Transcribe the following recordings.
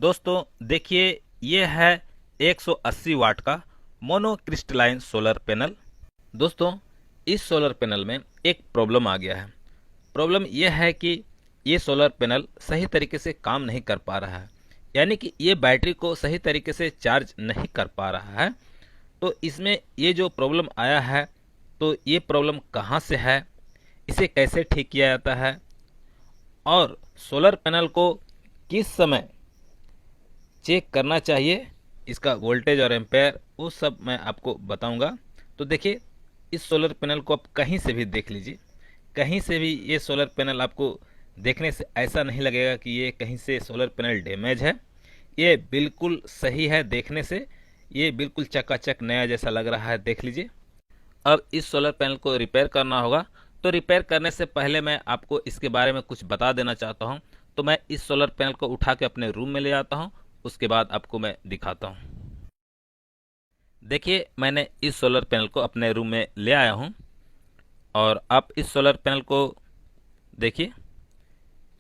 दोस्तों देखिए, ये है 180 वाट का मोनोक्रिस्टलाइन सोलर पैनल। दोस्तों इस सोलर पैनल में एक प्रॉब्लम आ गया है। प्रॉब्लम यह है कि ये सोलर पैनल सही तरीके से काम नहीं कर पा रहा है, यानी कि ये बैटरी को सही तरीके से चार्ज नहीं कर पा रहा है। तो इसमें ये जो प्रॉब्लम आया है, तो ये प्रॉब्लम कहाँ से है, इसे कैसे ठीक किया जाता है और सोलर पैनल को किस समय चेक करना चाहिए, इसका वोल्टेज और एम्पेयर वो सब मैं आपको बताऊंगा। तो देखिए, इस सोलर पैनल को आप कहीं से भी देख लीजिए, कहीं से भी ये सोलर पैनल आपको देखने से ऐसा नहीं लगेगा कि ये कहीं से सोलर पैनल डैमेज है। ये बिल्कुल सही है, देखने से ये बिल्कुल चकाचक नया जैसा लग रहा है। देख लीजिए। अब इस सोलर पैनल को रिपेयर करना होगा। तो रिपेयर करने से पहले मैं आपको इसके बारे में कुछ बता देना चाहता हूँ। तो मैं इस सोलर पैनल को उठा के अपने रूम में ले आता हूँ, उसके बाद आपको मैं दिखाता हूँ। देखिए, मैंने इस सोलर पैनल को अपने रूम में ले आया हूँ और आप इस सोलर पैनल को देखिए,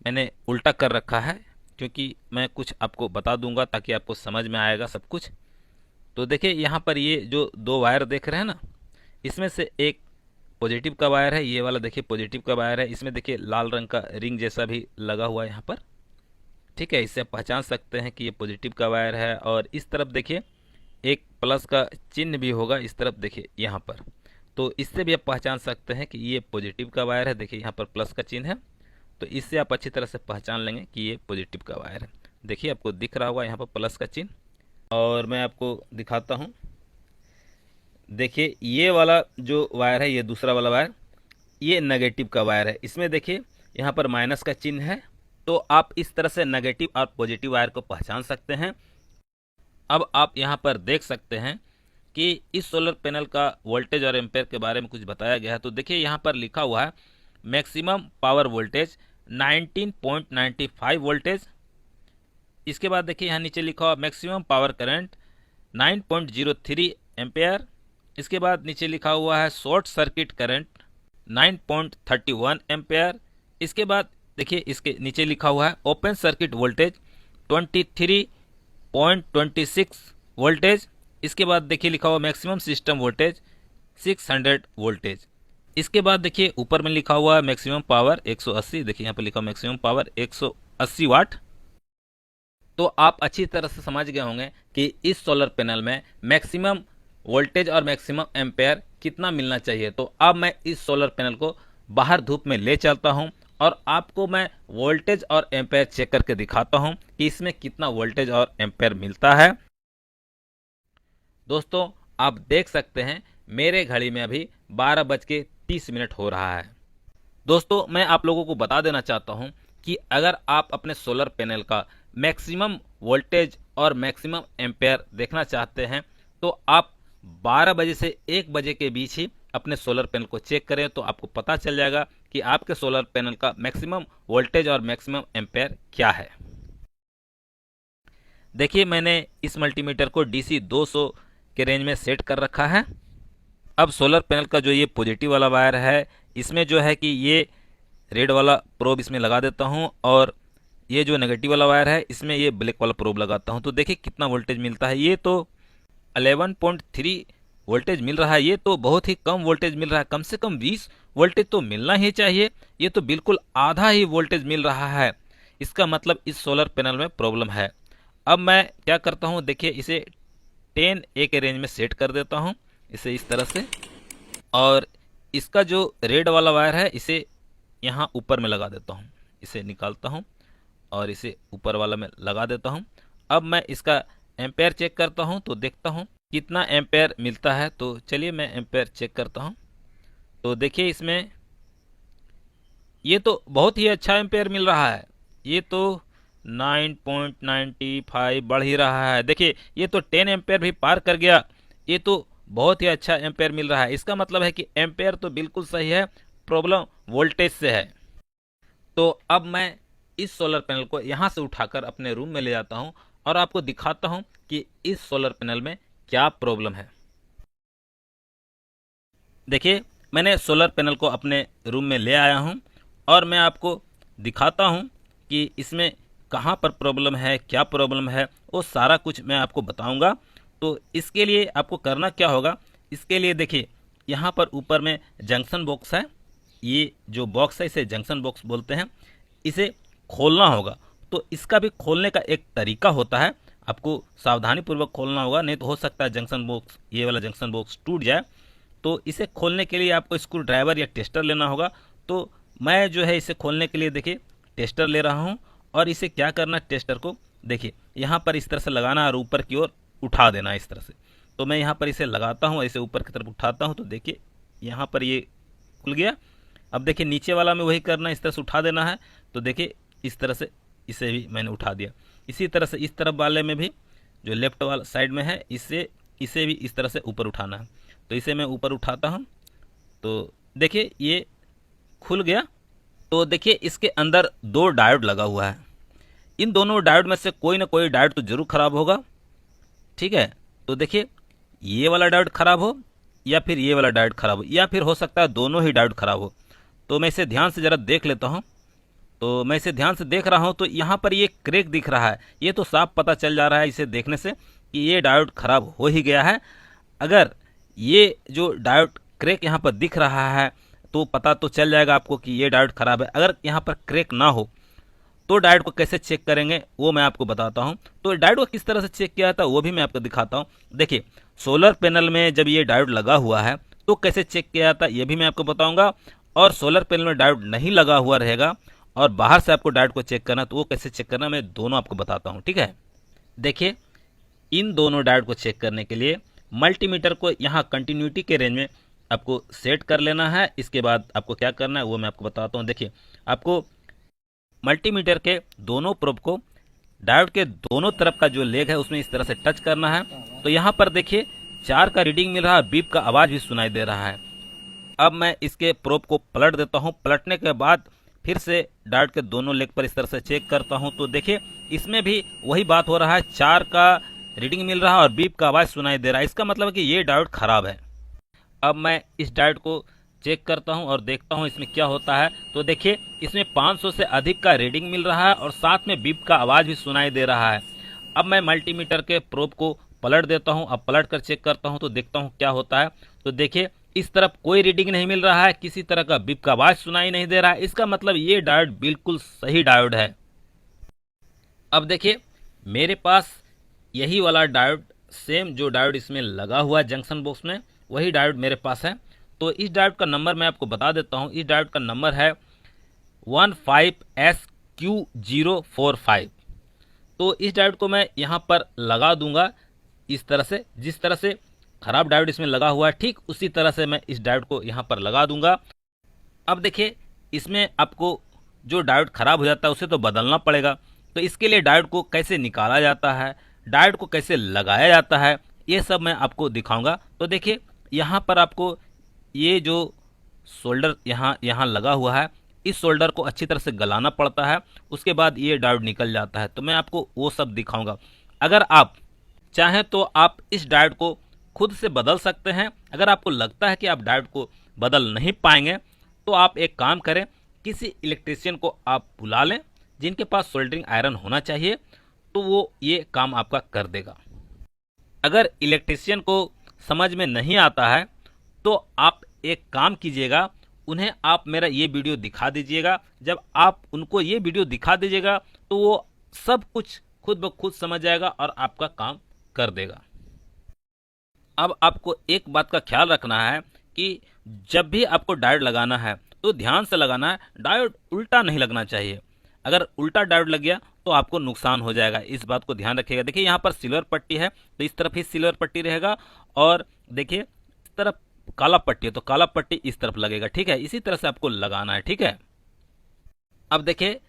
मैंने उल्टा कर रखा है क्योंकि मैं कुछ आपको बता दूंगा ताकि आपको समझ में आएगा सब कुछ। तो देखिए, यहाँ पर ये जो दो वायर देख रहे हैं ना, इसमें से एक पॉजिटिव का वायर है। ये वाला देखिए पॉजिटिव का वायर है। इसमें देखिए लाल रंग का रिंग जैसा भी लगा हुआ है यहाँ पर। ठीक है, इससे आप पहचान सकते हैं कि ये पॉजिटिव का वायर है। और इस तरफ देखिए एक प्लस का चिन्ह भी होगा, इस तरफ देखिए यहाँ पर। तो इससे भी आप पहचान सकते हैं कि ये पॉजिटिव का वायर है। देखिए यहाँ पर प्लस का चिन्ह है, तो इससे आप अच्छी तरह से पहचान लेंगे कि ये पॉजिटिव का वायर है। देखिए आपको दिख रहा होगा यहाँ पर प्लस का चिन्ह। और मैं आपको दिखाता हूँ। देखिए ये वाला जो वायर है, ये दूसरा वाला वायर, ये नेगेटिव का वायर है। इसमें देखिए यहाँ पर माइनस का चिन्ह है। तो आप इस तरह से नेगेटिव और पॉजिटिव वायर को पहचान सकते हैं। अब आप यहाँ पर देख सकते हैं कि इस सोलर पैनल का वोल्टेज और एम्पेयर के बारे में कुछ बताया गया है। तो देखिए यहाँ पर लिखा हुआ है मैक्सिमम पावर वोल्टेज 19.95 वोल्टेज। इसके बाद देखिए यहाँ नीचे लिखा हुआ मैक्सिमम पावर करंट 9.03 एम्पेयर। इसके बाद नीचे लिखा हुआ है शॉर्ट सर्किट करंट 9.31 एम्पेयर। इसके बाद देखिए इसके नीचे लिखा हुआ है ओपन सर्किट वोल्टेज 23.26 वोल्टेज। इसके बाद देखिए लिखा हुआ मैक्सिमम सिस्टम वोल्टेज 600 वोल्टेज। इसके बाद देखिए ऊपर में लिखा हुआ है मैक्सिमम पावर 180। देखिए यहाँ पर लिखा मैक्सिमम पावर 180 वाट। तो आप अच्छी तरह से समझ गए होंगे कि इस सोलर पैनल में मैक्सिमम वोल्टेज और मैक्सिमम एम्पेयर कितना मिलना चाहिए। तो अब मैं इस सोलर पैनल को बाहर धूप में ले चलता हूं और आपको मैं वोल्टेज और एम्पेयर चेक करके दिखाता हूं कि इसमें कितना वोल्टेज और एम्पेयर मिलता है। दोस्तों आप देख सकते हैं मेरे घड़ी में अभी 12:30 हो रहा है। दोस्तों मैं आप लोगों को बता देना चाहता हूं कि अगर आप अपने सोलर पैनल का मैक्सिमम वोल्टेज और मैक्सिमम एम्पेयर देखना चाहते हैं तो आप 12 बजे से 1 बजे के बीच ही अपने सोलर पैनल को चेक करें, तो आपको पता चल जाएगा कि आपके सोलर पैनल का मैक्सिमम वोल्टेज और मैक्सिमम एम्पेयर क्या है। देखिए मैंने इस मल्टीमीटर को DC 200 के रेंज में सेट कर रखा है। अब सोलर पैनल का जो ये पॉजिटिव वाला वायर है, इसमें जो है कि ये रेड वाला प्रोब इसमें लगा देता हूं और ये जो नेगेटिव वाला वायर है इसमें ये ब्लैक वाला प्रोब लगाता हूं। तो देखिए कितना वोल्टेज मिलता है। ये तो 11.3 वोल्टेज मिल रहा है। ये तो बहुत ही कम वोल्टेज मिल रहा है। कम से कम 20 वोल्टेज तो मिलना ही चाहिए। ये तो बिल्कुल आधा ही वोल्टेज मिल रहा है। इसका मतलब इस सोलर पैनल में प्रॉब्लम है। अब मैं क्या करता हूं, देखिए इसे 10A के रेंज में सेट कर देता हूं, इसे इस तरह से। और इसका जो रेड वाला वायर है इसे यहाँ ऊपर में लगा देता हूँ। इसे निकालता हूँ और इसे ऊपर वाला में लगा देता हूँ। अब मैं इसका एम्पेयर चेक करता हूँ तो देखता हूँ कितना एम्पेयर मिलता है। तो चलिए मैं एम्पेयर चेक करता हूँ। तो देखिए इसमें ये तो बहुत ही अच्छा एम्पेयर मिल रहा है। ये तो 9.95 बढ़ ही रहा है। देखिए ये तो 10 एम्पेयर भी पार कर गया। ये तो बहुत ही अच्छा एम्पेयर मिल रहा है। इसका मतलब है कि एम्पेयर तो बिल्कुल सही है, प्रॉब्लम वोल्टेज से है। तो अब मैं इस सोलर पैनल को यहाँ से उठाकर अपने रूम में ले जाता हूँ और आपको दिखाता हूँ कि इस सोलर पैनल में क्या प्रॉब्लम है। देखिए मैंने सोलर पैनल को अपने रूम में ले आया हूँ और मैं आपको दिखाता हूँ कि इसमें कहाँ पर प्रॉब्लम है, क्या प्रॉब्लम है, वो सारा कुछ मैं आपको बताऊंगा। तो इसके लिए आपको करना क्या होगा, इसके लिए देखिए यहाँ पर ऊपर में जंक्शन बॉक्स है, ये जो बॉक्स है इसे जंक्शन बॉक्स बोलते हैं, इसे खोलना होगा। तो इसका भी खोलने का एक तरीका होता है, आपको सावधानी पूर्वक खोलना होगा, नहीं तो हो सकता है जंक्शन बॉक्स, ये वाला जंक्शन बॉक्स टूट जाए। तो इसे खोलने के लिए आपको स्क्रू ड्राइवर या टेस्टर लेना होगा। तो मैं जो है इसे खोलने के लिए देखिए टेस्टर ले रहा हूँ, और इसे क्या करना है, टेस्टर को देखिए यहाँ पर इस तरह से लगाना और ऊपर की ओर उठा देना इस तरह से। तो मैं यहाँ पर इसे लगाता हूँ, इसे ऊपर की तरफ उठाता हूँ, तो देखिए यहाँ पर ये खुल गया। अब देखिए नीचे वाला में वही करना है, इस तरह से उठा देना है। तो देखिए इस तरह से इसे भी मैंने उठा दिया। इसी तरह से इस तरफ वाले में भी जो लेफ्ट वाला साइड में है, इसे भी इस तरह से ऊपर उठाना है। तो इसे मैं ऊपर उठाता हूँ, तो देखिए ये खुल गया। तो देखिए इसके अंदर 2 डायोड लगा हुआ है, इन दोनों डायोड में से कोई ना कोई डायोड तो जरूर खराब होगा, ठीक है। तो देखिए ये वाला डायोड खराब हो या फिर ये वाला डायोड खराब हो, या फिर हो सकता है दोनों ही डायोड खराब हो। तो मैं इसे ध्यान से ज़रा देख लेता हूँ। तो मैं इसे ध्यान से देख रहा हूँ, तो यहाँ पर ये क्रेक दिख रहा है, ये तो साफ पता चल जा रहा है इसे देखने से कि ये डायोड खराब हो ही गया है। अगर ये जो डायोड क्रेक यहाँ पर दिख रहा है तो पता तो चल जाएगा आपको कि ये डायोड खराब है। अगर यहाँ पर क्रेक ना हो तो डायोड को कैसे चेक करेंगे वो मैं आपको बताता हूँ। तो डायोड को किस तरह से चेक किया जाता है वो भी मैं आपको दिखाता हूँ। देखिए सोलर पैनल में जब ये डायोड लगा हुआ है तो कैसे चेक किया जाता है ये भी मैं आपको बताऊंगा, और सोलर पैनल में डायोड नहीं लगा हुआ रहेगा और बाहर से आपको डायोड को चेक करना तो वो कैसे चेक करना मैं दोनों आपको बताता हूँ, ठीक है। देखिए इन दोनों डायोड को चेक करने के लिए मल्टीमीटर को यहाँ कंटिन्यूटी के रेंज में आपको सेट कर लेना है। इसके बाद आपको क्या करना है वो मैं आपको बताता हूँ। देखिए आपको मल्टीमीटर के दोनों प्रोब को डायोड के दोनों तरफ का जो लेग है उसमें इस तरह से टच करना है। तो यहाँ पर देखिए 4 का रीडिंग मिल रहा है, बीप का आवाज़ भी सुनाई दे रहा है। अब मैं इसके प्रोब को पलट देता हूँ, पलटने के बाद फिर से डायोड के दोनों लेग पर इस तरह से चेक करता हूँ। तो देखिए इसमें भी वही बात हो रहा है, 4 का रीडिंग मिल रहा है और बीप का आवाज़ सुनाई दे रहा है। इसका मतलब है कि ये डायोड खराब है। अब मैं इस डायोड को चेक करता हूं और देखता हूं इसमें क्या होता है। तो देखिए इसमें 500 से अधिक का रीडिंग मिल रहा है और साथ में बीप का आवाज़ भी सुनाई दे रहा है। अब मैं मल्टीमीटर के प्रोब को पलट देता हूं, अब पलट कर चेक करता हूं तो देखता हूं क्या होता है। तो देखिए इस तरफ कोई रीडिंग नहीं मिल रहा है, किसी तरह का बीप का आवाज़ सुनाई नहीं दे रहा है। इसका मतलब ये डायोड बिल्कुल सही डायोड है। अब देखिए मेरे पास यही वाला डायोड, सेम जो डायोड इसमें लगा हुआ है जंक्शन बॉक्स में, वही डायोड मेरे पास है। तो इस डायोड का नंबर मैं आपको बता देता हूँ। इस डायोड का नंबर है 15SQ045। तो इस डायोड को मैं यहाँ पर लगा दूंगा इस तरह से, जिस तरह से खराब डायोड इसमें लगा हुआ है ठीक उसी तरह से मैं इस डायोड को यहाँ पर लगा दूंगा। अब देखिए इसमें आपको जो डायोड खराब हो जाता है उसे तो बदलना पड़ेगा। तो इसके लिए डायोड को कैसे निकाला जाता है, डायोड को कैसे लगाया जाता है, ये सब मैं आपको दिखाऊंगा। तो देखिए यहाँ पर आपको ये जो सोल्डर यहाँ लगा हुआ है, इस सोल्डर को अच्छी तरह से गलाना पड़ता है, उसके बाद ये डायोड निकल जाता है। तो मैं आपको वो सब दिखाऊंगा। अगर आप चाहें तो आप इस डायोड को खुद से बदल सकते हैं। अगर आपको लगता है कि आप डायोड को बदल नहीं पाएंगे तो आप एक काम करें, किसी इलेक्ट्रीशियन को आप बुला लें जिनके पास सोल्डरिंग आयरन होना चाहिए, तो वो ये काम आपका कर देगा। अगर इलेक्ट्रीशियन को समझ में नहीं आता है तो आप एक काम कीजिएगा, उन्हें आप मेरा ये वीडियो दिखा दीजिएगा। जब आप उनको ये वीडियो दिखा दीजिएगा तो वो सब कुछ खुद ब खुद समझ जाएगा और आपका काम कर देगा। अब आपको एक बात का ख्याल रखना है कि जब भी आपको डायोड लगाना है तो ध्यान से लगाना है, डायोड उल्टा नहीं लगना चाहिए। अगर उल्टा डायोड लग गया तो आपको नुकसान हो जाएगा, इस बात को ध्यान रखिएगा। देखिए यहाँ पर सिल्वर पट्टी है तो इस तरफ ही सिल्वर पट्टी रहेगा, और देखिए इस तरफ काला पट्टी है तो काला पट्टी इस तरफ लगेगा, ठीक है। इसी तरह से आपको लगाना है, ठीक है। अब देखिए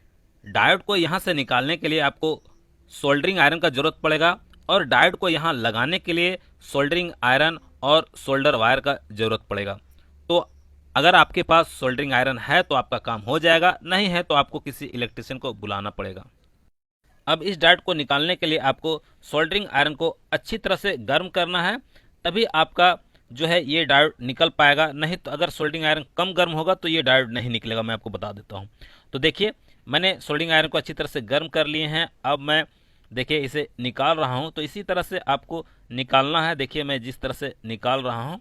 डायोड को यहाँ से निकालने के लिए आपको सोल्डरिंग आयरन का जरूरत पड़ेगा, और डायोड को यहाँ लगाने के लिए सोल्डरिंग आयरन और सोल्डर वायर का जरूरत पड़ेगा। तो अगर आपके पास सोल्डरिंग आयरन है तो आपका काम हो जाएगा, नहीं है तो आपको किसी इलेक्ट्रीशियन को बुलाना पड़ेगा। अब इस डायोड को निकालने के लिए आपको सोल्डरिंग आयरन को अच्छी तरह से गर्म करना है, तभी आपका जो है ये डायोड निकल पाएगा। नहीं तो अगर सोल्डरिंग आयरन कम गर्म होगा तो ये डायोड नहीं निकलेगा, मैं आपको बता देता हूँ। तो देखिए मैंने सोल्डिंग आयरन को अच्छी तरह से गर्म कर लिए हैं। अब मैं देखिए इसे निकाल रहा हूं, तो इसी तरह से आपको निकालना है। देखिए मैं जिस तरह से निकाल रहा हूं,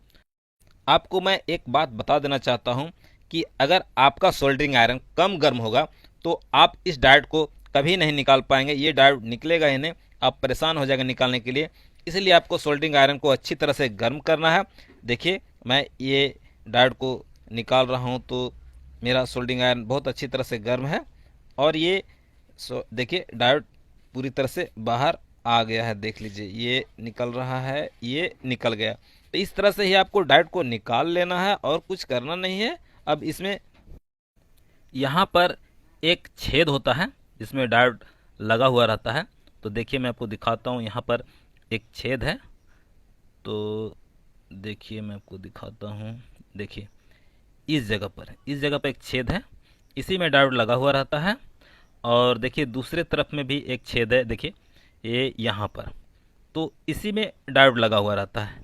आपको मैं एक बात बता देना चाहता हूं कि अगर आपका सोल्डरिंग आयरन कम गर्म होगा तो आप इस डायोड को कभी नहीं निकाल पाएंगे। ये डायोड निकलेगा ही नहीं, आप परेशान हो जाएंगे निकालने के लिए। इसलिए आपको सोल्डरिंग आयरन को अच्छी तरह से गर्म करना है। देखिए मैं ये डायोड को निकाल रहा हूँ, तो मेरा सोल्डरिंग आयरन बहुत अच्छी तरह से गर्म है और ये देखिए डायोड पूरी तरह से बाहर आ गया है। देख लीजिए ये निकल रहा है, ये निकल गया। तो इस तरह से ही आपको डायोड को निकाल लेना है और कुछ करना नहीं है। अब इसमें यहाँ पर एक छेद होता है जिसमें डायोड लगा हुआ रहता है। तो देखिए मैं आपको दिखाता हूँ, यहाँ पर एक छेद है। तो देखिए मैं आपको दिखाता हूँ, देखिए इस जगह पर एक छेद है, इसी में डायोड लगा हुआ रहता है। और देखिए दूसरे तरफ में भी एक छेद है, देखिए ये यहाँ पर, तो इसी में डायोड लगा हुआ रहता है।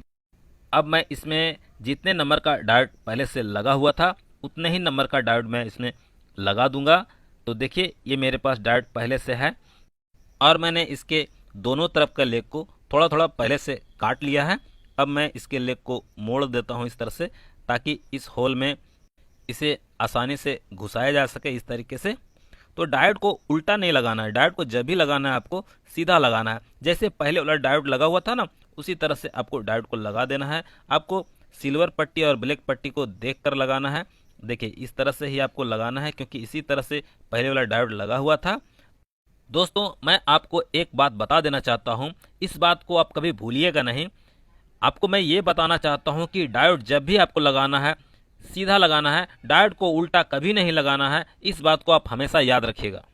अब मैं इसमें जितने नंबर का डायोड पहले से लगा हुआ था उतने ही नंबर का डायोड मैं इसमें लगा दूंगा। तो देखिए ये मेरे पास डायोड पहले से है और मैंने इसके दोनों तरफ का लेग को थोड़ा थोड़ा पहले से काट लिया है। अब मैं इसके लेग को मोड़ देता हूँ इस तरह से, ताकि इस होल में इसे आसानी से घुसाया जा सके इस तरीके से। तो डायोड को उल्टा नहीं लगाना है, डायोड को जब भी लगाना है आपको सीधा लगाना है। जैसे पहले वाला डायोड लगा हुआ था ना, उसी तरह से आपको डायोड को लगा देना है। आपको सिल्वर पट्टी और ब्लैक पट्टी को देख कर लगाना है। देखिए इस तरह से ही आपको लगाना है, क्योंकि इसी तरह से पहले वाला डायोड लगा हुआ था। दोस्तों मैं आपको एक बात बता देना चाहता हूँ, इस बात को आप कभी भूलिएगा नहीं। आपको मैं ये बताना चाहता हूँ कि डायोड जब भी आपको लगाना है सीधा लगाना है, डायोड को उल्टा कभी नहीं लगाना है। इस बात को आप हमेशा याद रखिएगा।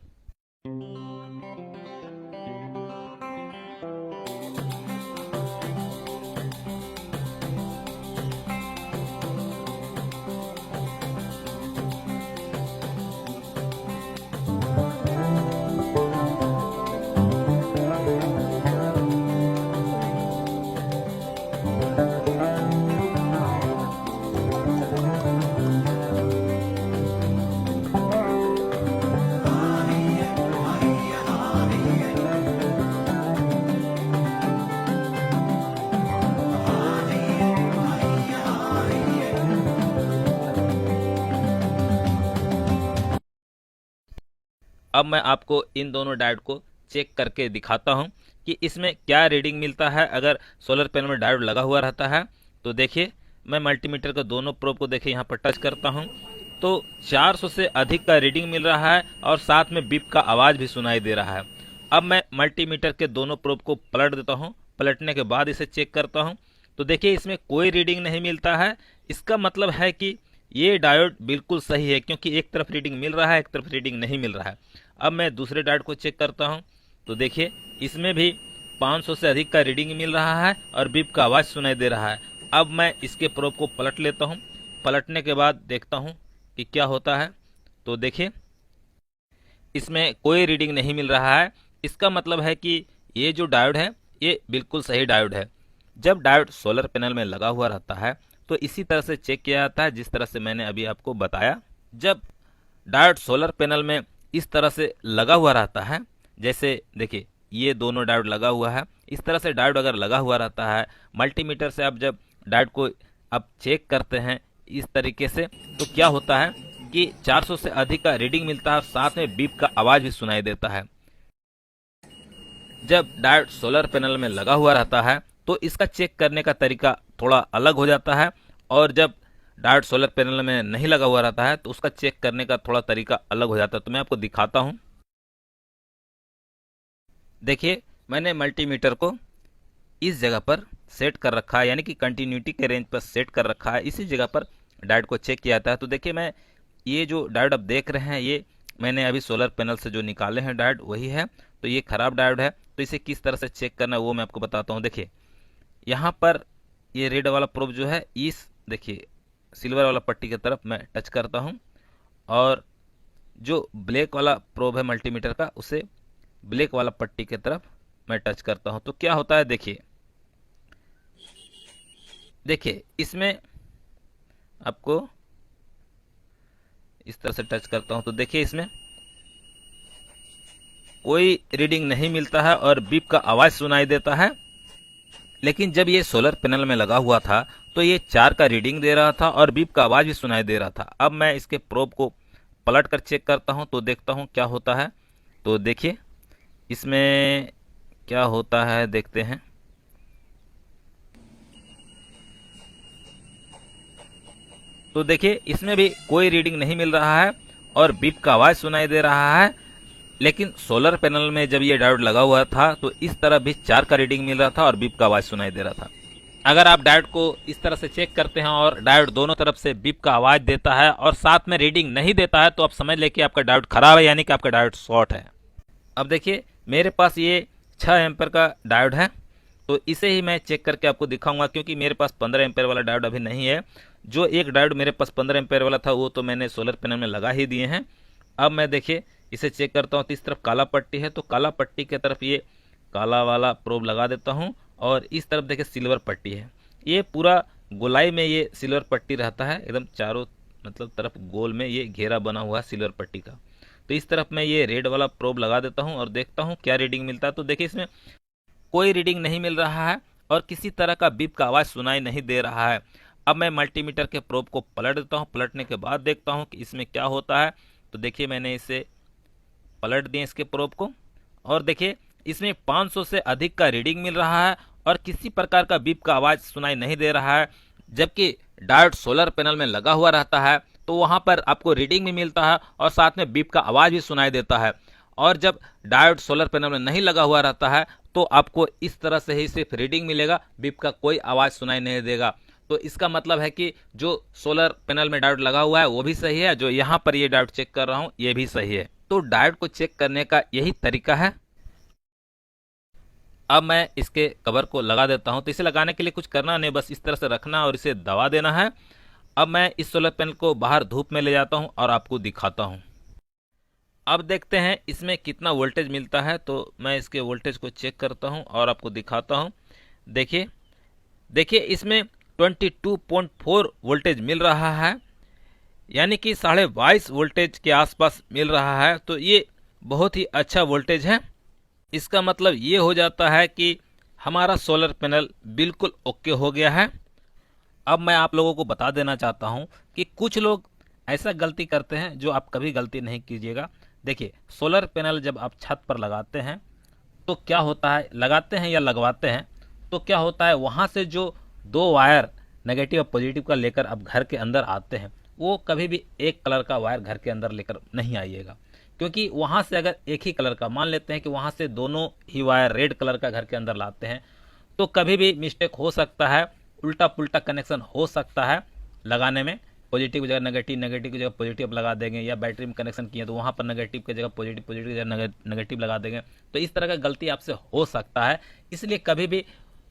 अब मैं आपको इन दोनों डायोड को चेक करके दिखाता हूं कि इसमें क्या रीडिंग मिलता है अगर सोलर पैनल में डायोड लगा हुआ रहता है। तो देखिए मैं मल्टीमीटर के दोनों प्रोब को देखिए यहाँ पर टच करता हूं, तो 400 से अधिक का रीडिंग मिल रहा है और साथ में बीप का आवाज़ भी सुनाई दे रहा है। अब मैं मल्टीमीटर के दोनों प्रोब को पलट देता हूँ, पलटने के बाद इसे चेक करता हूँ। तो देखिए इसमें कोई रीडिंग नहीं मिलता है। इसका मतलब है कि ये डायोड बिल्कुल सही है, क्योंकि एक तरफ रीडिंग मिल रहा है, एक तरफ रीडिंग नहीं मिल रहा है। अब मैं दूसरे डायोड को चेक करता हूं, तो देखिए इसमें भी 500 से अधिक का रीडिंग मिल रहा है और बीप का आवाज़ सुनाई दे रहा है। अब मैं इसके प्रोब को पलट लेता हूं, पलटने के बाद देखता हूं कि क्या होता है। तो देखिए इसमें कोई रीडिंग नहीं मिल रहा है। इसका मतलब है कि ये जो डायोड है ये बिल्कुल सही डायोड है। जब डायोड सोलर पैनल में लगा हुआ रहता है तो इसी तरह से चेक किया जाता है, जिस तरह से मैंने अभी आपको बताया। जब डायोड सोलर पैनल में इस तरह से लगा हुआ रहता है, जैसे देखिए ये दोनों डायोड लगा हुआ है, इस तरह से डायोड अगर लगा हुआ रहता है, मल्टीमीटर से आप जब डायोड को आप चेक करते हैं इस तरीके से, तो क्या होता है कि 400 से अधिक का रीडिंग मिलता है और साथ में बीप का आवाज़ भी सुनाई देता है। जब डायोड सोलर पैनल में लगा हुआ रहता है तो इसका चेक करने का तरीका थोड़ा अलग हो जाता है, और जब डायोड सोलर पैनल में नहीं लगा हुआ रहता है तो उसका चेक करने का थोड़ा तरीका अलग हो जाता है। तो मैं आपको दिखाता हूं। देखिए मैंने मल्टीमीटर को इस जगह पर सेट कर रखा है, यानी कि कंटिन्यूटी के रेंज पर सेट कर रखा है। इसी जगह पर डायोड को चेक किया जाता है। तो देखिए मैं ये जो डायोड आप देख रहे हैं ये मैंने अभी सोलर पैनल से जो निकाले हैं डायोड वही है। तो ये खराब डायोड है, तो इसे किस तरह से चेक करना है वो मैं आपको बताता हूँ। देखिए यहाँ पर ये रेड वाला प्रोब जो है इस देखिए सिल्वर वाला पट्टी की तरफ मैं टच करता हूँ, और जो ब्लैक वाला प्रोब है मल्टीमीटर का उसे ब्लैक वाला पट्टी की तरफ मैं टच करता हूँ। तो क्या होता है देखिए, देखिए इसमें आपको इस तरह से टच करता हूँ तो देखिए इसमें कोई रीडिंग नहीं मिलता है और बीप का आवाज़ सुनाई देता है। लेकिन जब ये सोलर पैनल में लगा हुआ था तो ये 4 का रीडिंग दे रहा था और बीप का आवाज़ भी सुनाई दे रहा था। अब मैं इसके प्रोब को पलट कर चेक करता हूँ तो देखता हूँ क्या होता है। तो देखिए इसमें क्या होता है, देखते हैं। तो देखिए इसमें भी कोई रीडिंग नहीं मिल रहा है और बीप का आवाज़ सुनाई दे रहा है। लेकिन सोलर पैनल में जब ये डायोड लगा हुआ था तो इस तरह भी 4 का रीडिंग मिल रहा था और बीप का आवाज़ सुनाई दे रहा था। अगर आप डायोड को इस तरह से चेक करते हैं और डायोड दोनों तरफ से बीप का आवाज़ देता है और साथ में रीडिंग नहीं देता है तो आप समझ लें कि आपका डायोड खराब है, यानी कि आपका डायोड शॉर्ट है। अब देखिए मेरे पास ये 6 एम्पेयर का डायोड है, तो इसे ही मैं चेक करके आपको दिखाऊंगा, क्योंकि मेरे पास 15 एम्पेयर वाला डायोड अभी नहीं है। जो एक डायोड मेरे पास 15 एम्पेयर वाला था वो तो मैंने सोलर पैनल में लगा ही दिए हैं। अब मैं देखिए इसे चेक करता हूँ तो इस तरफ काला पट्टी है, तो काला पट्टी की तरफ ये काला वाला प्रोब लगा देता हूँ और इस तरफ देखिए सिल्वर पट्टी है। ये पूरा गोलाई में ये सिल्वर पट्टी रहता है, एकदम चारों मतलब तरफ गोल में ये घेरा बना हुआ है सिल्वर पट्टी का। तो इस तरफ मैं ये रेड वाला प्रोब लगा देता हूँ और देखता हूँ क्या रीडिंग मिलता है। तो देखिए इसमें कोई रीडिंग नहीं मिल रहा है और किसी तरह का बीप का आवाज़ सुनाई नहीं दे रहा है। अब मैं मल्टीमीटर के प्रोब को पलट देता हूँ, पलटने के बाद देखता हूँ कि इसमें क्या होता है। तो देखिए मैंने इसे पलट दिए इसके प्रोब को और देखिए इसमें 500 से अधिक का रीडिंग मिल रहा है और किसी प्रकार का बीप का आवाज़ सुनाई नहीं दे रहा है। जबकि डायोड सोलर पैनल में लगा हुआ रहता है तो वहाँ पर आपको रीडिंग भी मिलता है और साथ में बीप का आवाज़ भी सुनाई देता है। और जब डायोड सोलर पैनल में नहीं लगा हुआ रहता है तो आपको इस तरह से ही सिर्फ रीडिंग मिलेगा, बीप का कोई आवाज़ सुनाई नहीं देगा। तो इसका मतलब है कि जो सोलर पैनल में डायोड लगा हुआ है वो भी सही है, जो यहाँ पर ये डायोड चेक कर रहा हूँ ये भी सही है। तो डायोड को चेक करने का यही तरीका है। अब मैं इसके कवर को लगा देता हूँ। तो इसे लगाने के लिए कुछ करना नहीं, बस इस तरह से रखना और इसे दबा देना है। अब मैं इस सोलर पैनल को बाहर धूप में ले जाता हूँ और आपको दिखाता हूँ। अब देखते हैं इसमें कितना वोल्टेज मिलता है। तो मैं इसके वोल्टेज को चेक करता हूँ और आपको दिखाता हूँ। देखिए देखिए इसमें 22.4 वोल्टेज मिल रहा है, यानी कि 22.5 वोल्टेज के आसपास मिल रहा है। तो ये बहुत ही अच्छा वोल्टेज है। इसका मतलब ये हो जाता है कि हमारा सोलर पैनल बिल्कुल ओके हो गया है। अब मैं आप लोगों को बता देना चाहता हूँ कि कुछ लोग ऐसा गलती करते हैं जो आप कभी गलती नहीं कीजिएगा। देखिए सोलर पैनल जब आप छत पर लगाते हैं तो क्या होता है, लगाते हैं या लगवाते हैं तो क्या होता है, वहाँ से जो 2 वायर नेगेटिव और पॉजिटिव का लेकर आप घर के अंदर आते हैं वो कभी भी एक कलर का वायर घर के अंदर लेकर नहीं आइएगा। क्योंकि वहाँ से अगर एक ही कलर का, मान लेते हैं कि वहाँ से दोनों ही वायर रेड कलर का घर के अंदर लाते हैं तो कभी भी मिस्टेक हो सकता है, उल्टा पुल्टा कनेक्शन हो सकता है लगाने में। पॉजिटिव की जगह नेगेटिव, नेगेटिव की जगह पॉजिटिव लगा देंगे, या बैटरी में कनेक्शन किए तो वहाँ पर नेगेटिव की जगह पॉजिटिव, पॉजिटिव की जगह नेगेटिव लगा देंगे। तो इस तरह का गलती आपसे हो सकता है। इसलिए कभी भी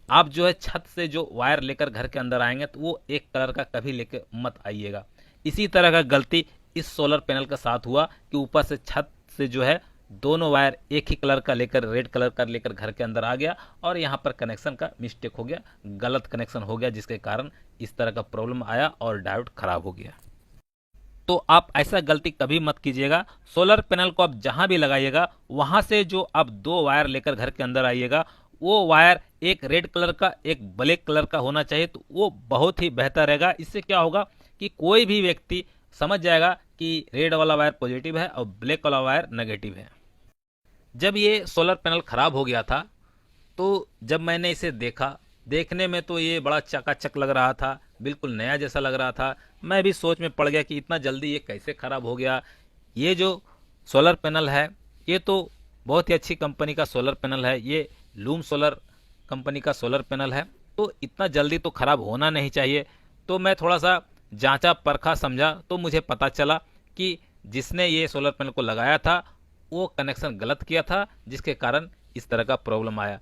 आप जो है छत से जो वायर लेकर घर के अंदर आएंगे तो वो एक कलर का कभी लेकर मत आइएगा। इसी तरह का गलती इस सोलर पैनल का साथ हुआ कि ऊपर से छत से जो है दोनों वायर एक ही कलर का लेकर, रेड कलर का लेकर घर के अंदर आ गया और यहाँ पर कनेक्शन का मिस्टेक हो गया, गलत कनेक्शन हो गया, जिसके कारण इस तरह का प्रॉब्लम आया और डायोड खराब हो गया। तो आप ऐसा गलती कभी मत कीजिएगा। सोलर पैनल को आप जहां भी लगाइएगा वहां से जो आप 2 वायर लेकर घर के अंदर आइएगा वो वायर एक रेड कलर का एक ब्लैक कलर का होना चाहिए, तो वो बहुत ही बेहतर रहेगा। इससे क्या होगा कि कोई भी व्यक्ति समझ जाएगा कि रेड वाला वायर पॉजिटिव है और ब्लैक वाला वायर नेगेटिव है। जब ये सोलर पैनल खराब हो गया था तो जब मैंने इसे देखा, देखने में तो ये बड़ा चकाचक लग रहा था, बिल्कुल नया जैसा लग रहा था। मैं भी सोच में पड़ गया कि इतना जल्दी ये कैसे खराब हो गया। ये जो सोलर पैनल है ये तो बहुत ही अच्छी कंपनी का सोलर पैनल है, ये लूम सोलर कंपनी का सोलर पैनल है, तो इतना जल्दी तो खराब होना नहीं चाहिए। तो मैं थोड़ा सा जांचा परखा समझा तो मुझे पता चला कि जिसने ये सोलर पैनल को लगाया था वो कनेक्शन गलत किया था, जिसके कारण इस तरह का प्रॉब्लम आया।